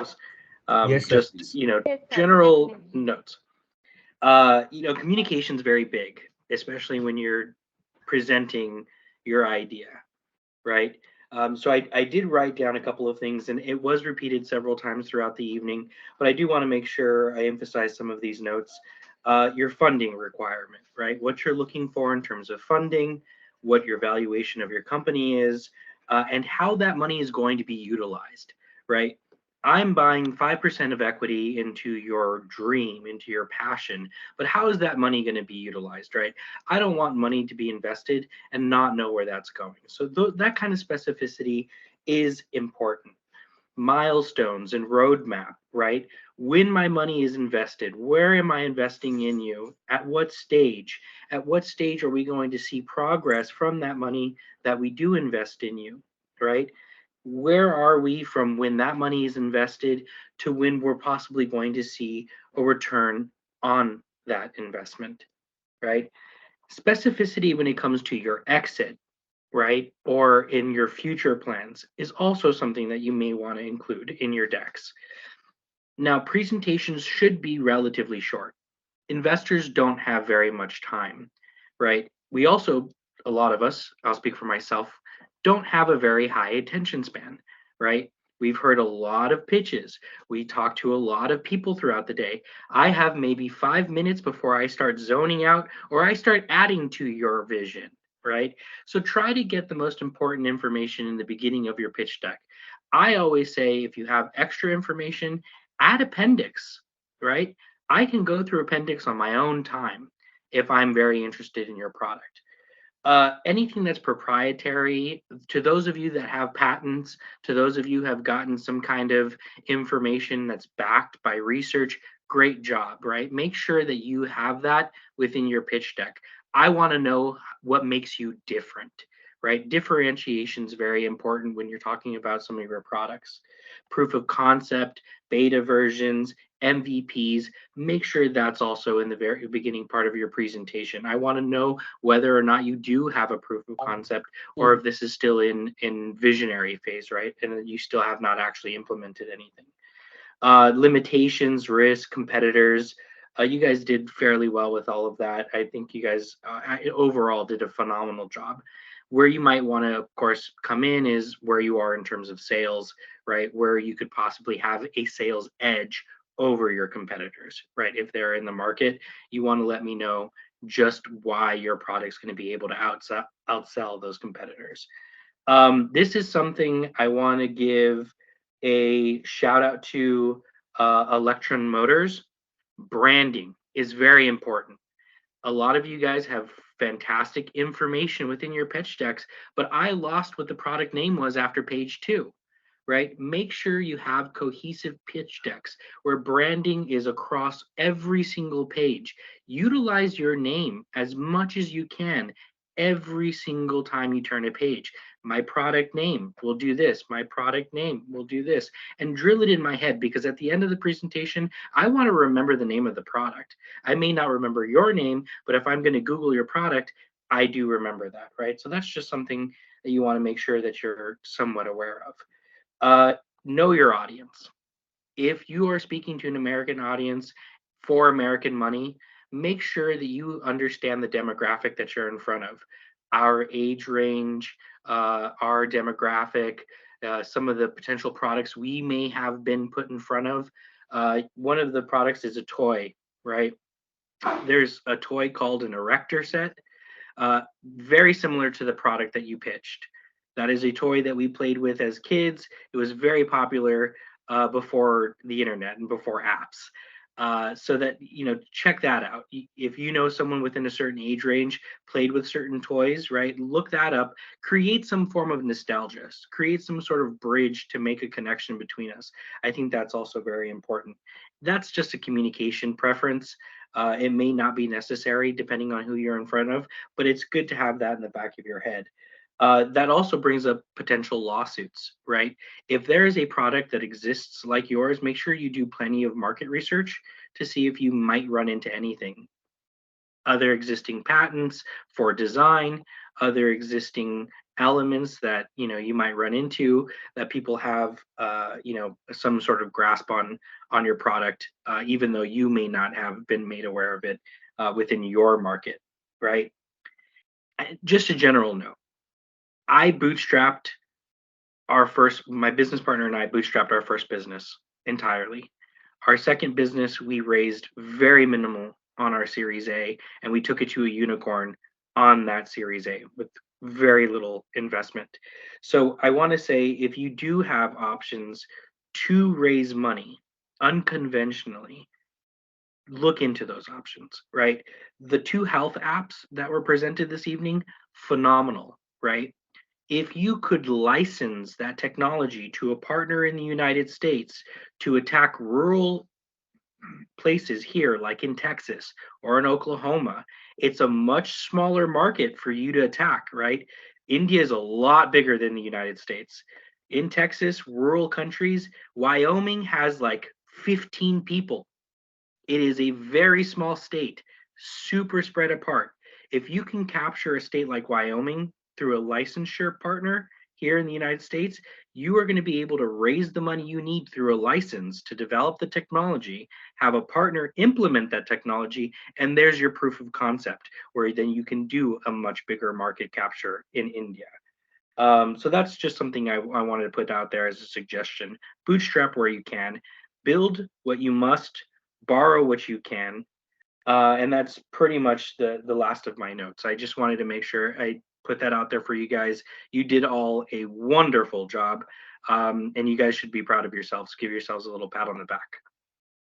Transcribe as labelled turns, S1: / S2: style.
S1: those.
S2: Yes, sir,
S1: Just,
S2: please.
S3: Yes, sir,
S1: general
S3: definitely.
S1: notes. Communication is very big, especially when you're presenting your idea, right? So I did write down a couple of things, and it was repeated several times throughout the evening, but I do want to make sure I emphasize some of these notes. Your funding requirement, right? What you're looking for in terms of funding, what your valuation of your company is, and how that money is going to be utilized, right? I'm buying 5% of equity into your dream, into your passion, but how is that money going to be utilized, right? I don't want money to be invested and not know where that's going. So that kind of specificity is important. Milestones and roadmap, right? When my money is invested, where am I investing in you? At what stage? At what stage are we going to see progress from that money that we do invest in you, right? Where are we from when that money is invested to when we're possibly going to see a return on that investment, right? Specificity when it comes to your exit, right? Or in your future plans is also something that you may want to include in your decks. Now, presentations should be relatively short. Investors don't have very much time, right? We also, a lot of us, I'll speak for myself, don't have a very high attention span, right? We've heard a lot of pitches. We talk to a lot of people throughout the day. I have maybe 5 minutes before I start zoning out or I start adding to your vision, right? So try to get the most important information in the beginning of your pitch deck. I always say if you have extra information, add appendix, right? I can go through appendix on my own time if I'm very interested in your product. Anything that's proprietary, to those of you that have patents, to those of you who have gotten some kind of information that's backed by research, great job, right? Make sure that you have that within your pitch deck. I want to know what makes you different, right? Differentiation is very important when you're talking about some of your products. Proof of concept, beta versions, MVPs, make sure that's also in the very beginning part of your presentation. I want to know whether or not you do have a proof of concept or if this is still in visionary phase, right? And that you still have not actually implemented anything. Limitations, risk, competitors. You guys did fairly well with all of that. I think you guys overall did a phenomenal job. Where you might want to, of course, come in is where you are in terms of sales, right? Where you could possibly have a sales edge over your competitors, right? If they're in the market, you want to let me know just why your product's going to be able to outsell those competitors. This is something I want to give a shout out to Electron Motors. Branding is very important. A lot of you guys have fantastic information within your pitch decks, but I lost what the product name was after page 2, right? Make sure you have cohesive pitch decks where branding is across every single page. Utilize your name as much as you can every single time you turn a page. My product name will do this. My product name will do this. And drill it in my head because at the end of the presentation, I want to remember the name of the product. I may not remember your name, but if I'm going to Google your product, I do remember that, right? So that's just something that you want to make sure that you're somewhat aware of. Know your audience. If you are speaking to an American audience for American money, make sure that you understand the demographic that you're in front of. Our age range, our demographic, some of the potential products we may have been put in front of. One of the products is a toy, right? There's a toy called an erector set, very similar to the product that you pitched. That is a toy that we played with as kids. It was very popular before the internet and before apps. So that, check that out. If you know someone within a certain age range played with certain toys, right? Look that up. Create some form of nostalgia. Create some sort of bridge to make a connection between us. I think that's also very important. That's just a communication preference. It may not be necessary depending on who you're in front of, but it's good to have that in the back of your head. That also brings up potential lawsuits, right? If there is a product that exists like yours, make sure you do plenty of market research to see if you might run into anything. Other existing patents for design, other existing elements that you might run into, that people have some sort of grasp on your product, even though you may not have been made aware of it within your market, right? Just a general note, I bootstrapped my business partner and I bootstrapped our first business entirely. Our second business, we raised very minimal on our Series A, and we took it to a unicorn on that Series A with very little investment. So I want to say, if you do have options to raise money unconventionally, look into those options, right? The two health apps that were presented this evening, phenomenal, right? If you could license that technology to a partner in the United States to attack rural places here, like in Texas or in Oklahoma, it's a much smaller market for you to attack, right? India is a lot bigger than the United States. In Texas, rural countries, Wyoming has like 15 people. It is a very small state, super spread apart. If you can capture a state like Wyoming through a licensure partner here in the United States, you are going to be able to raise the money you need through a license to develop the technology, have a partner implement that technology, and there's your proof of concept, where then you can do a much bigger market capture in India. So that's just something I wanted to put out there as a suggestion. Bootstrap where you can, build what you must, borrow what you can, and that's pretty much the last of my notes. I just wanted to make sure I put that out there for you guys. You did all a wonderful job, and you guys should be proud of yourselves. Give yourselves a little pat on the back.